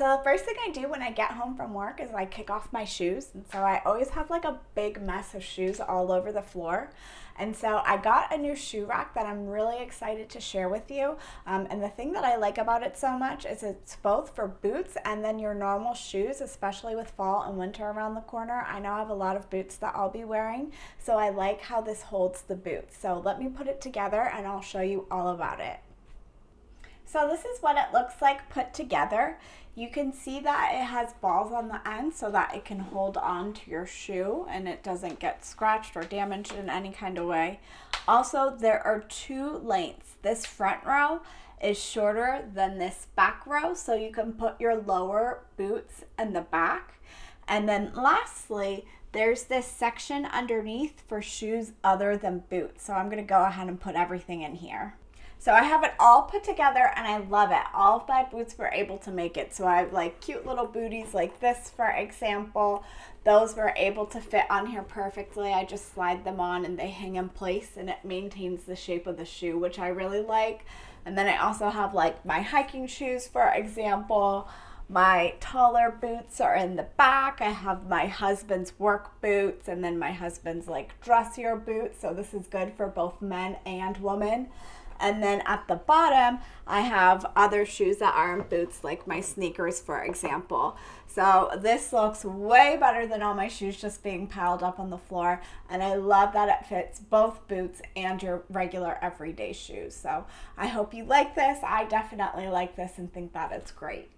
So the first thing I do when I get home from work is I kick off my shoes. And so I always have like a big mess of shoes all over the floor. And so I got a new shoe rack that I'm really excited to share with you. And the thing that I like about it so much is it's both for boots and then your normal shoes, especially with fall and winter around the corner. I know I have a lot of boots that I'll be wearing, so I like how this holds the boots. So let me put it together and I'll show you all about it. So this is what it looks like put together. You can see that it has balls on the end so that it can hold on to your shoe and it doesn't get scratched or damaged in any kind of way. Also, there are two lengths. This front row is shorter than this back row, so you can put your lower boots in the back. And then lastly, there's this section underneath for shoes other than boots. So I'm gonna go ahead and put everything in here. So I have it all put together and I love it. All of my boots were able to make it. So I have like cute little booties like this, for example. Those were able to fit on here perfectly. I just slide them on and they hang in place and it maintains the shape of the shoe, which I really like. And then I also have like my hiking shoes, for example. My taller boots are in the back. I have my husband's work boots and then my husband's like dressier boots. So this is good for both men and women. And then at the bottom, I have other shoes that aren't boots, like my sneakers, for example. So this looks way better than all my shoes just being piled up on the floor. And I love that it fits both boots and your regular everyday shoes. So I hope you like this. I definitely like this and think that it's great.